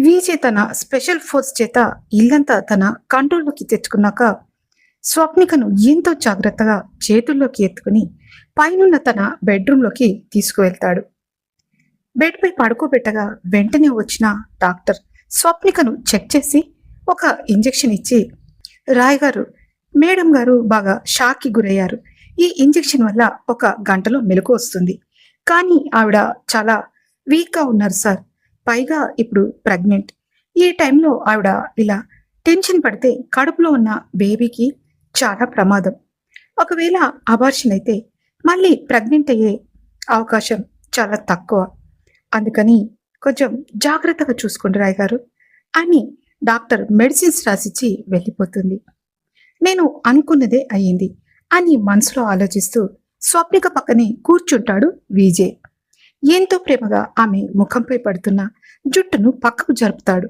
విజయ్ తన special force చేత ఇల్లంతా తన కంట్రోల్లోకి తెచ్చుకున్నాక స్వప్నికను ఎంతో జాగ్రత్తగా చేతుల్లోకి ఎత్తుకుని పైనున్న తన బెడ్రూమ్లోకి తీసుకువెళ్తాడు. బెడ్పై పడుకోబెట్టగా వెంటనే వచ్చిన డాక్టర్ స్వప్నికను చెక్ చేసి ఒక ఇంజెక్షన్ ఇచ్చి, రాయ్ గారు, మేడం గారు బాగా షాక్కి గురయ్యారు. ఈ ఇంజెక్షన్ వల్ల ఒక గంటలో మెలకు వస్తుంది. కానీ ఆవిడ చాలా వీక్గా ఉన్నారు సార్. పైగా ఇప్పుడు ప్రెగ్నెంట్. ఈ టైంలో ఆవిడ ఇలా టెన్షన్ పడితే కడుపులో ఉన్న బేబీకి చాలా ప్రమాదం. ఒకవేళ అబార్షన్ అయితే మళ్ళీ ప్రెగ్నెంట్ అయ్యే అవకాశం చాలా తక్కువ. అందుకని కొంచెం జాగ్రత్తగా చూసుకోండి రాయ్ గారు అని డాక్టర్ మెడిసిన్స్ రాసిచ్చి వెళ్ళిపోతుంది. నేను అనుకున్నదే అయ్యింది అని మనసులో ఆలోచిస్తూ స్వప్నిక పక్కనే కూర్చుంటాడు విజయ్. ఎంతో ప్రేమగా ఆమె ముఖంపై పడుతున్న జుట్టును పక్కకు జరుపుతాడు.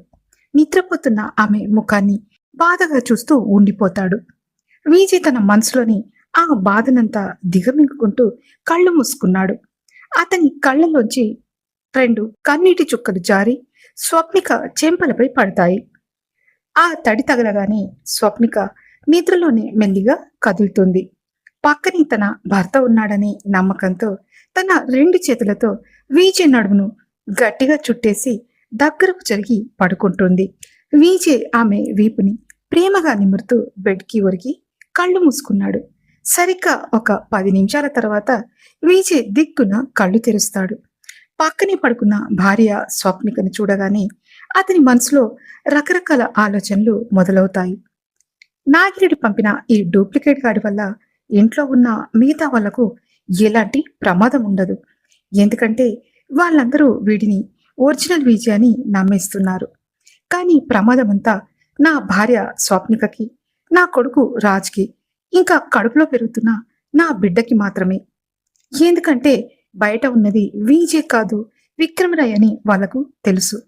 నిద్రపోతున్న ఆమె ముఖాన్ని బాధగా చూస్తూ ఉండిపోతాడు. విజయ్ తన మనసులోని ఆ బాధనంతా దిగమింగుకుంటూ కళ్ళు మూసుకున్నాడు. అతని కళ్ళలోంచి రెండు కన్నీటి చుక్కలు జారి స్వప్నిక చెంపలపై పడతాయి. ఆ తడి తగలగానే స్వప్నిక నిద్రలోనే మెల్లిగా కదులుతుంది. పక్కనే తన భర్త ఉన్నాడనే నమ్మకంతో తన రెండు చేతులతో విజయ్ నడుమును గట్టిగా చుట్టేసి దగ్గరకు జరిగి పడుకుంటుంది. విజయ్ ఆమె వీపుని ప్రేమగా నిమురుతూ బెడ్కి ఒరిగి కళ్ళు మూసుకున్నాడు. సరిగ్గా ఒక 10 నిమిషాల తర్వాత విజయ్ దిగ్గున కళ్ళు తెరుస్తాడు. పక్కనే పడుకున్న భార్య స్వప్నికను చూడగానే అతని మనసులో రకరకాల ఆలోచనలు మొదలవుతాయి. నాగిరెడ్డి పంపిన ఈ డూప్లికేట్ గాడి వల్ల ఇంట్లో ఉన్న మిగతా వాళ్లకు ఎలాంటి ప్రమాదం ఉండదు. ఎందుకంటే వాళ్ళందరూ వీడిని ఒరిజినల్ విజయ్ అని నమ్మేస్తున్నారు. కానీ ప్రమాదమంతా నా భార్య స్వప్నికకి, నా కొడుకు రాజ్కి, ఇంకా కడుపులో పెరుగుతున్న నా బిడ్డకి మాత్రమే. ఎందుకంటే బయట ఉన్నది విజయ్ కాదు, విక్రమరాయ్ అని వాళ్లకు తెలుసు.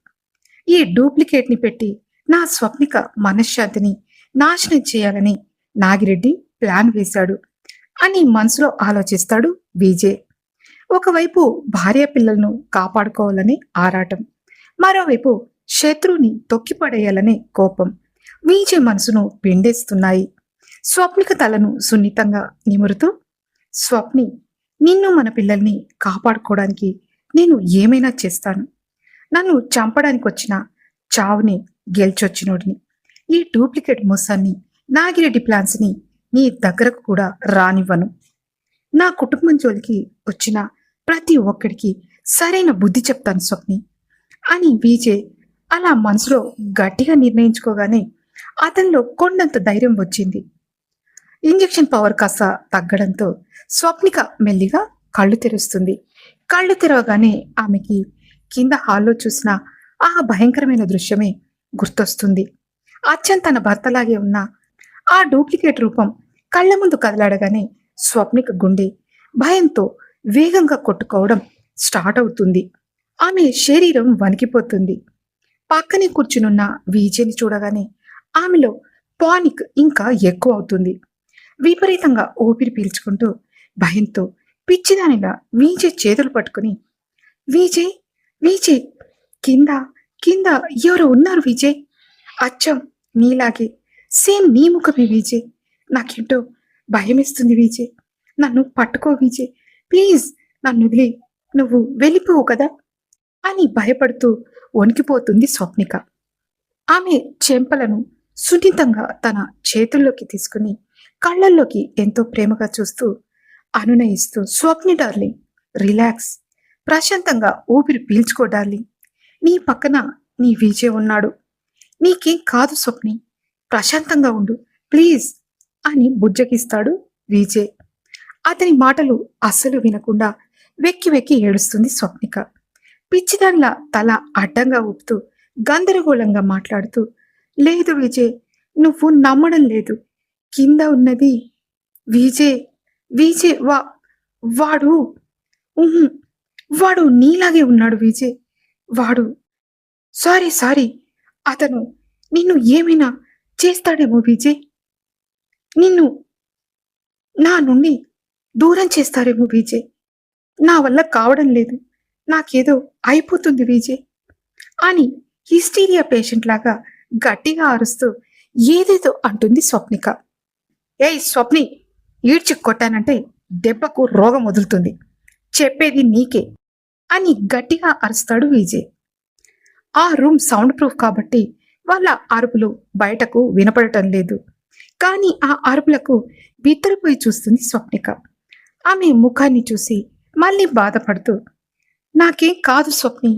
ఈ డూప్లికేట్ని పెట్టి నా స్వప్నిక మనశ్శాంతిని నాశనం చేయాలని నాగిరెడ్డి ప్లాన్ వేశాడు అని మనసులో ఆలోచిస్తాడు విజయ్. ఒకవైపు భార్య పిల్లలను కాపాడుకోవాలనే ఆరాటం, మరోవైపు శత్రువుని తొక్కిపడేయాలనే కోపం విజయ్ మనసును పిండేస్తున్నాయి. స్వప్నిక తలను సున్నితంగా నిమురుతూ, స్వప్ని, నిన్ను మన పిల్లల్ని కాపాడుకోవడానికి నేను ఏమైనా చేస్తాను. నన్ను చంపడానికి వచ్చిన చావుని గెలిచొచ్చినోడిని. ఈ డూప్లికేట్ మోసాన్ని, నాగిరెడ్డి ప్లాన్స్ని నీ దగ్గరకు కూడా రానివ్వను. నా కుటుంబం జోలికి వచ్చిన ప్రతి ఒక్కడికి సరైన బుద్ధి చెప్తాను స్వప్ని అని విజయ్ అలా మనసులో గట్టిగా నిర్ణయించుకోగానే అతనిలో కొండంత ధైర్యం వచ్చింది. ఇంజెక్షన్ పవర్ కాస్త తగ్గడంతో స్వప్నిక మెల్లిగా కళ్ళు తెరుస్తుంది. కళ్ళు తెరవగానే ఆమెకి కింద హాల్లో చూసిన ఆ భయంకరమైన దృశ్యమే గుర్తొస్తుంది. అచ్చం తన భర్తలాగే ఉన్న ఆ డూప్లికేట్ రూపం కళ్ళ ముందు కదలాడగానే స్వప్నిక గుండె భయంతో వేగంగా కొట్టుకోవడం స్టార్ట్ అవుతుంది. ఆమె శరీరం వణికిపోతుంది. పక్కనే కూర్చునున్న విజయ్ని చూడగానే ఆమెలో పానిక్ ఇంకా ఎక్కువ అవుతుంది. విపరీతంగా ఊపిరి పీల్చుకుంటూ భయంతో పిచ్చిదానిలా విజయ్ చేతులు పట్టుకుని, విజయ్, విజయ్, కింద కింద ఎవరో ఉన్నారు విజయ్, అచ్చం నీలాగే, సేమ్ నీ ముఖమే విజయ్, నాకేంటో భయమేస్తుంది విజయ్, నన్ను పట్టుకో విజయ్, ప్లీజ్, నన్ను వదిలి నువ్వు వెళ్ళిపోవు కదా అని భయపడుతూ వణికిపోతుంది స్వప్నిక. ఆమె చెంపలను సున్నితంగా తన చేతుల్లోకి తీసుకుని కళ్ళల్లోకి ఎంతో ప్రేమగా చూస్తూ అనునయిస్తూ, స్వప్ని డార్లింగ్, రిలాక్స్, ప్రశాంతంగా ఊపిరి పీల్చుకో డార్లింగ్, నీ పక్కన నీ విజయ్ ఉన్నాడు, నీకేం కాదు స్వప్ని, ప్రశాంతంగా ఉండు ప్లీజ్ అని బుజ్జగిస్తాడు విజయ్. అతని మాటలు అస్సలు వినకుండా వెక్కి వెక్కి ఏడుస్తుంది స్వప్నిక. పిచ్చిదానిలా తల అడ్డంగా ఊపుతూ గందరగోళంగా మాట్లాడుతూ, లేదు విజయ్, నువ్వు నమ్మడం లేదు, కింద ఉన్నది విజయ్, విజయ్ వాడు ఉహుం, వాడు నీలాగే ఉన్నాడు విజయ్, వాడు సారీ సారీ, అతను నిన్ను ఏమైనా చేస్తాడేమో విజయ్, నిన్ను నా నుండి దూరం చేస్తాడేమో విజయ్, నా వల్ల కావడం లేదు, నాకేదో అయిపోతుంది విజయ్ అని హిస్టీరియా పేషెంట్ లాగా గట్టిగా అరుస్తూ ఏదేదో అంటుంది స్వప్నిక. ఏయ్ స్వప్ని, ఈడ్చి కొట్టానంటే దెబ్బకు రోగం వదులుతుంది, చెప్పేది నీకే అని గట్టిగా అరుస్తాడు విజయ్. ఆ రూమ్ సౌండ్ ప్రూఫ్ కాబట్టి వాళ్ళ అరుపులు బయటకు వినపడటం లేదు. కానీ ఆ అరుపులకు బిత్తరపోయి చూస్తుంది స్వప్నిక. ఆమె ముఖాన్ని చూసి మళ్ళీ బాధపడుతూ, నాకేం కాదు స్వప్ని,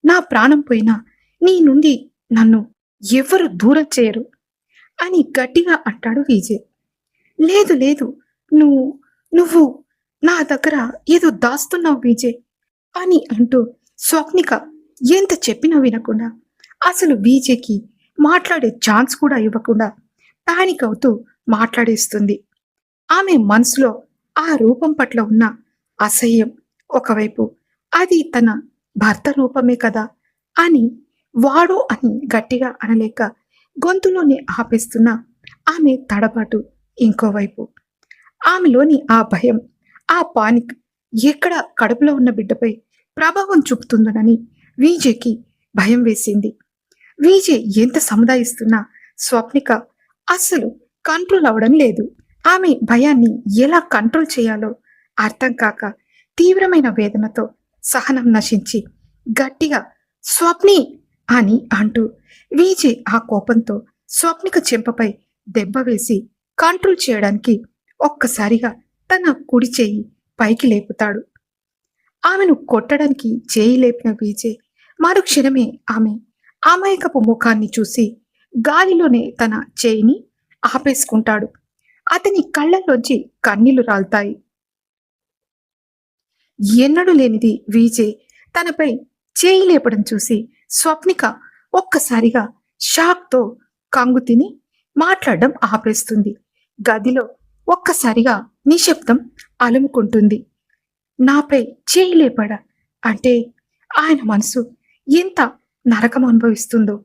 నా ప్రాణం పోయినా నీ నుండి నన్ను ఎవ్వరు దూరం చేయరు అని గట్టిగా అంటాడు విజయ్. లేదు లేదు, నువ్వు నువ్వు నా దగ్గర ఏదో దాస్తున్నావు విజయ్ అని అంటూ స్వప్నిక ఎంత చెప్పినా వినకుండా, అసలు విజయ్కి మాట్లాడే ఛాన్స్ కూడా ఇవ్వకుండా పానిక్ అవుతూ మాట్లాడేస్తుంది. ఆమె మనసులో ఆ రూపం పట్ల ఉన్న అసహ్యం ఒకవైపు, అది తన భర్త రూపమే కదా అని వాడు అని గట్టిగా అనలేక గొంతులోనే ఆపేస్తున్న ఆమె తడబాటు ఇంకోవైపు. ఆమెలోని ఆ భయం, ఆ పానిక్ ఎక్కడ కడుపులో ఉన్న బిడ్డపై ప్రభావం చూపుతుందోనని విజయ్కి భయం వేసింది. విజయ్ ఎంత సముదాయిస్తున్నా స్వప్నిక అస్సలు కంట్రోల్ అవడం లేదు. ఆమె భయాన్ని ఎలా కంట్రోల్ చేయాలో అర్థం కాక తీవ్రమైన వేదనతో సహనం నశించి గట్టిగా స్వప్ని అని అంటూ విజయ్ ఆ కోపంతో స్వప్నిక చెంపపై దెబ్బ వేసి కంట్రోల్ చేయడానికి ఒక్కసారిగా తన కుడి చేయి పైకి లేపుతాడు. ఆమెను కొట్టడానికి చేయి లేపిన విజయ్ మరుక్షణమే ఆమె అమాయకపు ముఖాన్ని చూసి గాలిలోనే తన చేయిని ఆపేసుకుంటాడు. అతని కళ్ళల్లోంచి కన్నీళ్లు రాలుతాయి. ఎన్నడూ లేనిది విజయ్ తనపై చేయి లేపడం చూసి స్వప్నిక ఒక్కసారిగా షాక్తో కంగు తిని మాట్లాడడం ఆపేస్తుంది. గదిలో ఒక్కసారిగా నిశ్శబ్దం అలుముకుంటుంది. నాపై చేయి లేపడా అంటే ఆయన మనసు ఎంత నరకం అనుభవిస్తుందో.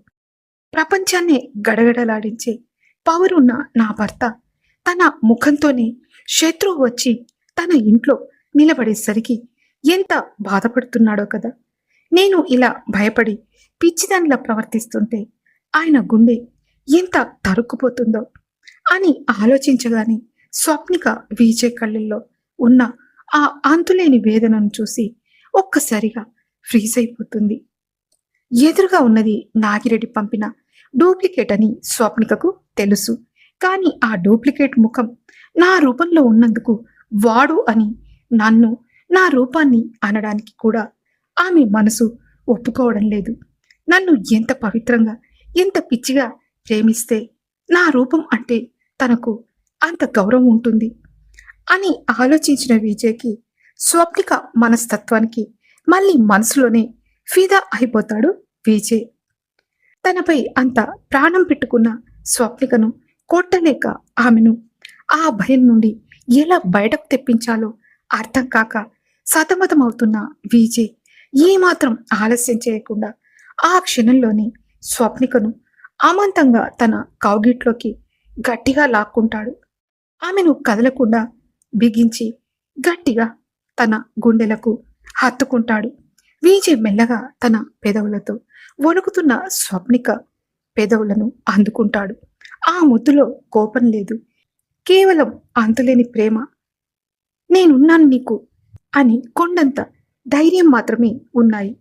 ప్రపంచాన్నే గడగడలాడించే పవరున్న నా భర్త తన ముఖంతోనే శత్రువు వచ్చి తన ఇంట్లో నిలబడేసరికి ఎంత బాధపడుతున్నాడో కదా. నేను ఇలా భయపడి పిచ్చిదానిలా ప్రవర్తిస్తుంటే ఆయన గుండె ఎంత తరుక్కుపోతుందో అని ఆలోచించగానే స్వప్నిక విజయ్ కళ్ళల్లో ఉన్న ఆ అంతులేని వేదనను చూసి ఒక్కసారిగా ఫ్రీజ్ అయిపోతుంది. ఎదురుగా ఉన్నది నాగిరెడ్డి పంపిన డూప్లికేట్ అని స్వప్నికకు తెలుసు. కానీ ఆ డూప్లికేట్ ముఖం నా రూపంలో ఉన్నందుకు వాడు అని నన్ను నా రూపాన్ని అనడానికి కూడా ఆమె మనసు ఒప్పుకోవడం లేదు. నన్ను ఎంత పవిత్రంగా, ఎంత పిచ్చిగా ప్రేమిస్తే నా రూపం అంటే తనకు అంత గౌరవం ఉంటుంది అని ఆలోచించిన విజయ్కి స్వప్నిక మనస్తత్వానికి మళ్ళీ మనసులోనే ఫిదా అయిపోతాడు విజయ్. తనపై అంత ప్రాణం పెట్టుకున్న స్వప్నికను కొట్టలేక ఆమెను ఆ భయం నుండి ఎలా బయటకు తెప్పించాలో అర్థం కాక సతమతమవుతున్న విజయ్ ఏమాత్రం ఆలస్యం చేయకుండా ఆ క్షణంలోనే స్వప్నికను అమాంతంగా తన కౌగిట్లోకి గట్టిగా లాక్కుంటాడు. ఆమెను కదలకుండా బిగించి గట్టిగా తన గుండెలకు హత్తుకుంటాడు. విజయ్ మెల్లగా తన పెదవులతో వణుకుతున్న స్వప్నిక పెదవులను అందుకుంటాడు. ఆ ముద్దులో కోపం లేదు, కేవలం అంతులేని ప్రేమ. నేనున్నాను నీకు అని కొండంత ధైర్యం మాత్రమే ఉన్నాయి.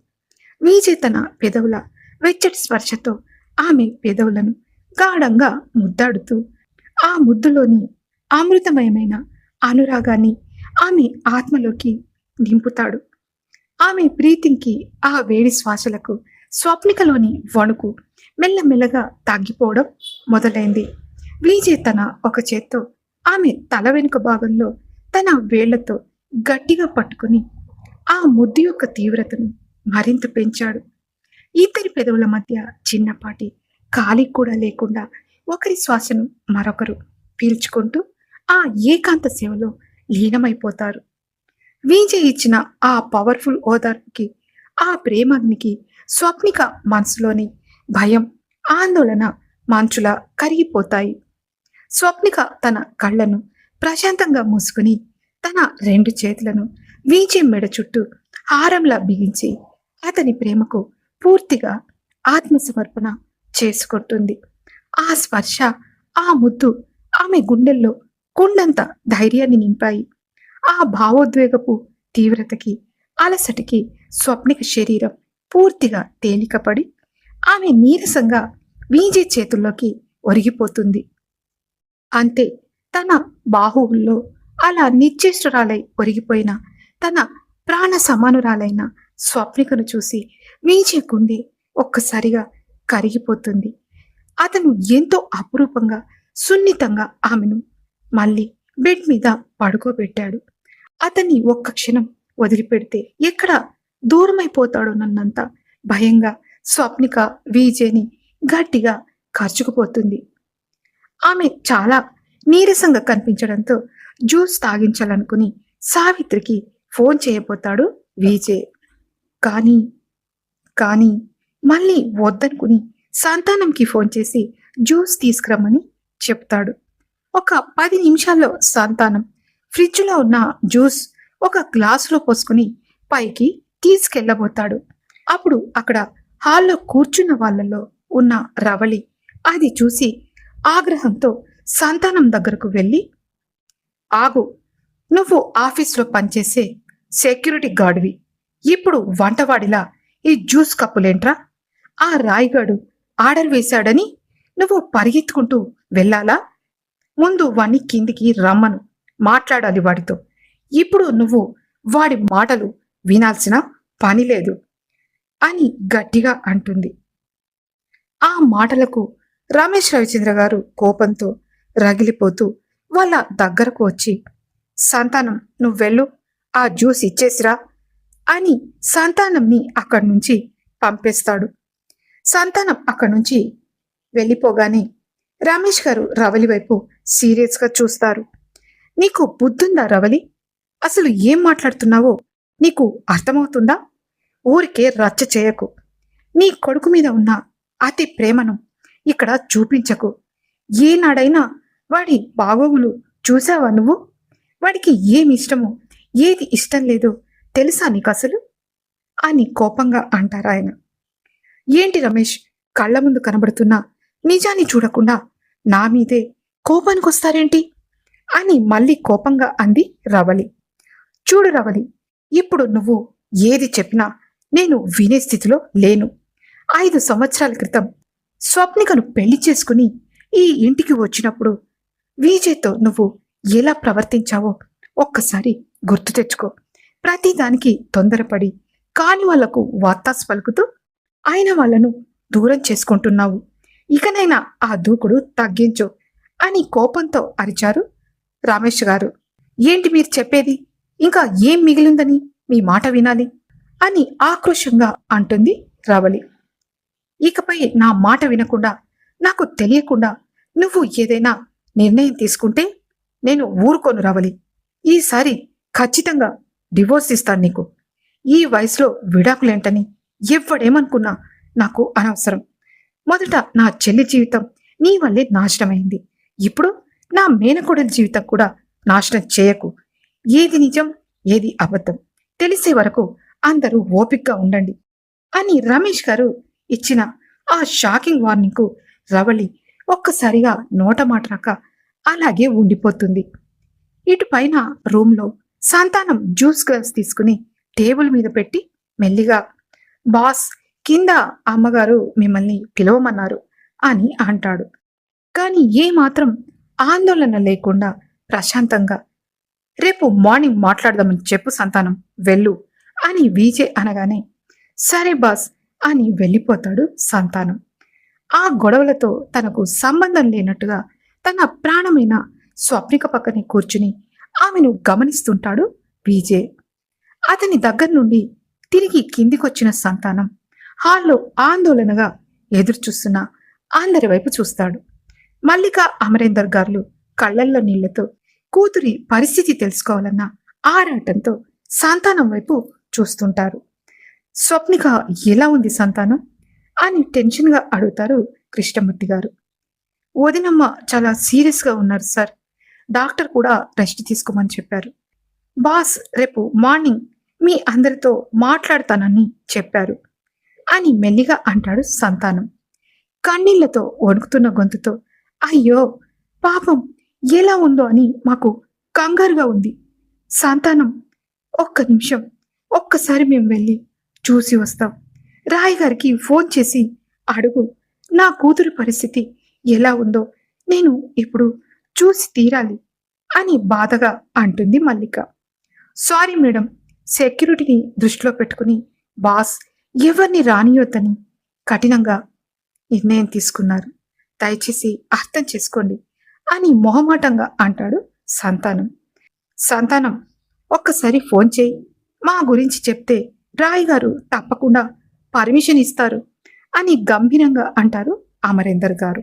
విజయ్ తన పెదవుల వెచ్చటి స్పర్శతో ఆమె పెదవులను గాఢంగా ముద్దాడుతూ ఆ ముద్దులోని అమృతమయమైన అనురాగాన్ని ఆమె ఆత్మలోకి నింపుతాడు. ఆమె ప్రీతికి ఆ వేడి శ్వాసలకు స్వప్నికలోని వణుకు మెల్లమెల్లగా తగ్గిపోవడం మొదలైంది. విజయ్ తన ఒక చేత్తో ఆమె తల వెనుక భాగంలో తన వేళ్లతో గట్టిగా పట్టుకుని ఆ ముద్దు యొక్క తీవ్రతను మరింత పెంచాడు. ఇద్దరి పెదవుల మధ్య చిన్నపాటి ఖాళీ కూడా లేకుండా ఒకరి శ్వాసను మరొకరు పీల్చుకుంటూ ఆ ఏకాంత సేవలో లీనమైపోతారు. విజయ్ ఇచ్చిన ఆ పవర్ఫుల్ ఓదార్పుకి, ఆ ప్రేమాగ్నికి స్వప్నిక మనసులోని భయం, ఆందోళన మంచులా కరిగిపోతాయి. స్వప్నిక తన కళ్ళను ప్రశాంతంగా మూసుకుని తన రెండు చేతులను విజయ్ మెడ చుట్టూ హారంలా బిగించి అతని ప్రేమకు పూర్తిగా ఆత్మసమర్పణ చేసుకుంటుంది. ఆ స్పర్శ, ఆ ముద్దు ఆమె గుండెల్లో కొండంత ధైర్యాన్ని నింపాయి. ఆ భావోద్వేగపు తీవ్రతకి, అలసటికి స్వప్నిక శరీరం పూర్తిగా తేలికపడి ఆమె నీరసంగా వీజే చేతుల్లోకి ఒరిగిపోతుంది. అంతే, తన బాహువుల్లో అలా నిశ్చేష్టురాలై ఒరిగిపోయిన తన ప్రాణ సమానురాలైన స్వప్నికను చూసి వీజే గుండె ఒక్కసారిగా కరిగిపోతుంది. అతను ఎంతో అపురూపంగా, సున్నితంగా ఆమెను మళ్ళీ బెడ్ మీద పడుకోబెట్టాడు. అతన్ని ఒక్క క్షణం వదిలిపెడితే ఎక్కడ దూరమైపోతాడోనన్నంత భయంగా స్వప్నిక విజయ్ని గట్టిగా కరుచుకుపోతుంది. ఆమె చాలా నీరసంగా కనిపించడంతో జ్యూస్ తాగించాలనుకుని సావిత్రికి ఫోన్ చేయబోతాడు విజయ్. కానీ కానీ మళ్ళీ వద్దనుకుని సంతానంకి ఫోన్ చేసి జ్యూస్ తీసుకురమ్మని చెప్తాడు. ఒక 10 నిమిషాల్లో సంతానం ఫ్రిడ్జ్లో ఉన్న జ్యూస్ ఒక గ్లాసులో పోసుకుని పైకి తీసుకెళ్ళబోతాడు. అప్పుడు అక్కడ హాల్లో కూర్చున్న వాళ్ళలో ఉన్న రవళి అది చూసి ఆగ్రహంతో సంతానం దగ్గరకు వెళ్ళి, ఆగు, నువ్వు ఆఫీస్లో పనిచేసే సెక్యూరిటీ గార్డ్వి, ఇప్పుడు వంటవాడిలా ఈ జ్యూస్ కప్పులేంట్రా? ఆ రాయిగాడు ఆర్డర్ వేశాడని నువ్వు పరిగెత్తుకుంటూ వెళ్ళాలా? ముందు వాణ్ణి కిందికి రమ్మను, మాట్లాడాలి వాడితో. ఇప్పుడు నువ్వు వాడి మాటలు వినాల్సిన పని లేదు అని గట్టిగా అంటుంది. ఆ మాటలకు రమేష్ రవిచంద్ర గారు కోపంతో రగిలిపోతూ వాళ్ళ దగ్గరకు వచ్చి, సంతానం నువ్వెళ్ళు, ఆ జ్యూస్ ఇచ్చేసిరా అని సంతానంని అక్కడి నుంచి పంపేస్తాడు. సంతానం అక్కడి నుంచి వెళ్ళిపోగానే రమేష్ గారు రవలి వైపు సీరియస్గా చూస్తారు. నీకు బుద్ధుందా రవలి? అసలు ఏం మాట్లాడుతున్నావో నీకు అర్థమవుతుందా? ఊరికే రచ్చ చేయకు. నీ కొడుకు మీద ఉన్న అతి ప్రేమను ఇక్కడ చూపించకు. ఏనాడైనా వాడి బాగోగులు చూసావా నువ్వు? వాడికి ఏమి ఇష్టమో ఏది ఇష్టం లేదో తెలుసా నీకు అసలు అని కోపంగా అంటారు ఆయన. ఏంటి రమేష్, కళ్ళ ముందు కనబడుతున్నా నిజాన్ని చూడకుండా నా మీదే కోపానికి వస్తారేంటి అని మళ్ళీ కోపంగా అంది రవలి. చూడు రవలి, ఇప్పుడు నువ్వు ఏది చెప్పినా నేను వినే స్థితిలో లేను. 5 సంవత్సరాల క్రితం స్వప్నికను పెళ్లి చేసుకుని ఈ ఇంటికి వచ్చినప్పుడు విజయ్తో నువ్వు ఎలా ప్రవర్తించావో ఒక్కసారి గుర్తు తెచ్చుకో. ప్రతిదానికి తొందరపడి కాని వాళ్లకు వార్తాస్ పలుకుతూ అయిన వాళ్లను దూరం చేసుకుంటున్నావు. ఇకనైనా ఆ దూకుడు తగ్గించు అని కోపంతో అరిచారు రమేష్ గారు. ఏంటి మీరు చెప్పేది? ఇంకా ఏం మిగిలిందని మీ మాట వినాలి అని ఆక్రోశంగా అంటుంది రవలి. ఇకపై నా మాట వినకుండా, నాకు తెలియకుండా నువ్వు ఏదైనా నిర్ణయం తీసుకుంటే నేను ఊరుకోను రవలి. ఈసారి ఖచ్చితంగా డివోర్స్ ఇస్తాను నీకు. ఈ వయసులో విడాకులేంటని ఎవ్వడేమనుకున్నా నాకు అనవసరం. మొదట నా చెల్లి జీవితం నీ వల్లే నాశనమైంది. ఇప్పుడు నా మేనకోడలి జీవితం కూడా నాశనం చేయకు. ఏది నిజం ఏది అబద్ధం తెలిసే వరకు అందరూ ఓపికగా ఉండండి అని రమేష్ గారు ఇచ్చిన ఆ షాకింగ్ వార్నింగ్కు రవళి ఒక్కసారిగా నోట మాట రాక అలాగే ఉండిపోతుంది. ఇటు పైన రూమ్లో సంతానం జ్యూస్ గ్లాస్ తీసుకుని టేబుల్ మీద పెట్టి మెల్లిగా, బాస్, కింద అమ్మగారు మిమ్మల్ని పిలవమన్నారు అని అంటాడు. కానీ ఏమాత్రం ఆందోళన లేకుండా ప్రశాంతంగా, రేపు మార్నింగ్ మాట్లాడదామని చెప్పు సంతానం, వెళ్ళు అని విజయ్ అనగానే సరే బాస్ అని వెళ్ళిపోతాడు సంతానం. ఆ గొడవలతో తనకు సంబంధం లేనట్టుగా తన ప్రాణమైన స్వప్నిక పక్కనే కూర్చుని ఆమెను గమనిస్తుంటాడు విజయ్. అతని దగ్గర నుండి తిరిగి కిందికొచ్చిన సంతానం హాల్లో ఆందోళనగా ఎదురుచూస్తున్న అందరి వైపు చూస్తాడు. మల్లిక, అమరేందర్ గారు కళ్లల్లో నీళ్లతో కూతురి పరిస్థితి తెలుసుకోవాలన్న ఆరాటంతో సంతానం వైపు చూస్తుంటారు. స్వప్నిక ఎలా ఉంది సంతానం అని టెన్షన్గా అడుగుతారు కృష్ణమూర్తి గారు. వదినమ్మ చాలా సీరియస్గా ఉన్నారు సార్, డాక్టర్ కూడా రెస్ట్ తీసుకోమని చెప్పారు. బాస్ రేపు మార్నింగ్ మీ అందరితో మాట్లాడతానని చెప్పారు. అని మెల్లిగా అంటాడు సంతానం కన్నీళ్లతో వణుకుతున్న గొంతుతో. అయ్యో పాపం ఎలా ఉందో అని మాకు కంగారుగా ఉంది. సంతానం ఒక్క నిమిషం, ఒక్కసారి మేము వెళ్ళి చూసి వస్తాం. రాయ్ గారికి ఫోన్ చేసి అడుగు, నా కూతురు పరిస్థితి ఎలా ఉందో నేను ఇప్పుడు చూసి తీరాలి అని బాధగా అంటుంది మల్లిక. సారీ మేడం, సెక్యూరిటీని దృష్టిలో పెట్టుకుని బాస్ ఎవరిని రానియొద్దని కఠినంగా నిర్ణయం తీసుకున్నారు. దయచేసి అర్థం చేసుకోండి అని మొహమాటంగా అంటాడు సంతానం. సంతానం ఒక్కసారి ఫోన్ చేయి, మా గురించి చెప్తే రాయ్ గారు తప్పకుండా పర్మిషన్ ఇస్తారు అని గంభీరంగా అంటారు అమరేందర్ గారు.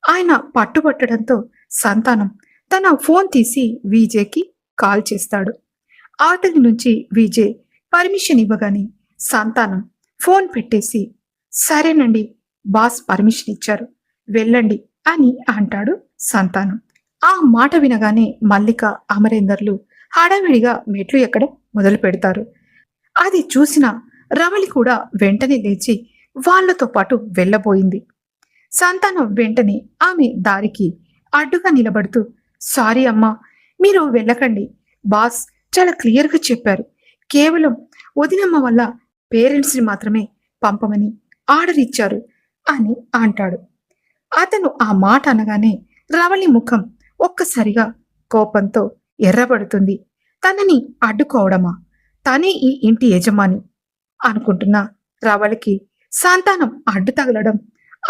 ఆయన పట్టుబట్టడంతో సంతానం తన ఫోన్ తీసి విజయ్కి కాల్ చేస్తాడు. అవతలి నుంచి విజయ్ పర్మిషన్ ఇవ్వగానే సంతానం ఫోన్ పెట్టేసి సరేనండి బాస్ పర్మిషన్ ఇచ్చారు వెళ్ళండి అని అంటాడు సంతానం. ఆ మాట వినగానే మల్లిక అమరేందర్లు హడావిడిగా మెట్లు ఎక్కడం మొదలు పెడతారు. అది చూసిన రమలి కూడా వెంటనే లేచి వాళ్లతో పాటు వెళ్ళబోయింది. సంతానం వెంటనే ఆమె దారికి అడ్డుగా నిలబడుతూ సారీ అమ్మా, మీరు వెళ్ళకండి, బాస్ చాలా క్లియర్గా చెప్పారు, కేవలం వదినమ్మ వల్ల పేరెంట్స్ని మాత్రమే పంపమని ఆర్డర్ ఇచ్చారు అని అంటాడు. అతను ఆ మాట అనగానే రవళి ముఖం ఒక్కసారిగా కోపంతో ఎర్రబడుతుంది. తనని అడ్డుకోవడమా, తనే ఈ ఇంటి యజమాని అనుకుంటున్న రవళికి సంతానం అడ్డు తగలడం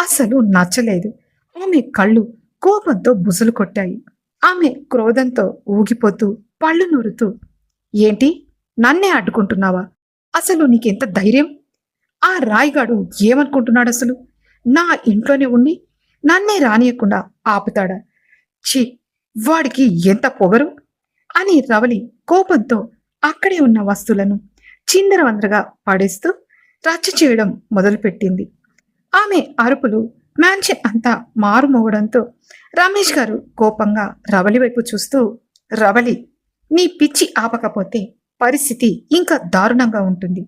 అసలు నచ్చలేదు. ఆమె కళ్ళు కోపంతో బుసలు కొట్టాయి. ఆమె క్రోధంతో ఊగిపోతూ పళ్ళు నూరుతూ ఏంటి నన్నే అడ్డుకుంటున్నావా, అసలు నీకెంత ధైర్యం, ఆ రాయిగాడు ఏమనుకుంటున్నాడు, అసలు నా ఇంట్లోనే ఉండి నన్నే రానియకుండా ఆపుతాడా, ఛీ వాడికి ఎంత పొగరు అని రవలి కోపంతో అక్కడే ఉన్న వస్తువులను చిందరవందరగా పడేస్తూ రచ్చ చేయడం మొదలుపెట్టింది. ఆమె అరుపులు మ్యాన్షన్ అంతా మారుమోగడంతో రమేష్ గారు కోపంగా రవలి వైపు చూస్తూ రవలి, నీ పిచ్చి ఆపకపోతే పరిస్థితి ఇంకా దారుణంగా ఉంటుంది.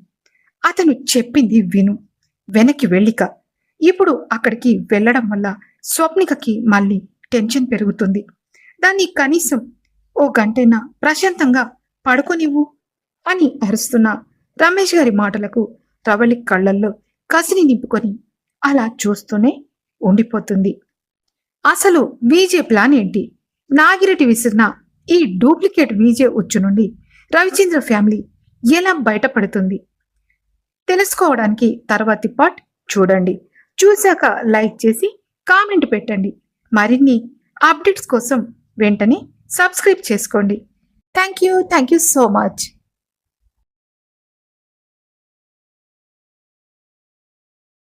అతను చెప్పింది విను, వెనక్కి వెళ్ళిక. ఇప్పుడు అక్కడికి వెళ్ళడం వల్ల స్వప్నికకి మళ్ళీ టెన్షన్ పెరుగుతుంది. దాన్ని కనీసం ఓ గంటైనా ప్రశాంతంగా పడుకోనివ్వు అని అరుస్తున్న రమేష్ గారి మాటలకు రవళి కళ్ళల్లో కసిని నింపుకొని అలా చూస్తూనే ఉండిపోతుంది. అసలు విజే ప్లాన్ ఏంటి? నాగిరెడ్డి విసిరిన ఈ డూప్లికేట్ విజే ఉచ్చు నుండి రవిచంద్ర ఫ్యామిలీ ఎలా బయటపడుతుంది తెలుసుకోవడానికి తర్వాతి పార్ట్ చూడండి. చూశాక లైక్ చేసి కామెంట్ పెట్టండి. మరిన్ని అప్డేట్స్ కోసం వెంటనే సబ్స్క్రైబ్ చేసుకోండి. Thank you so much.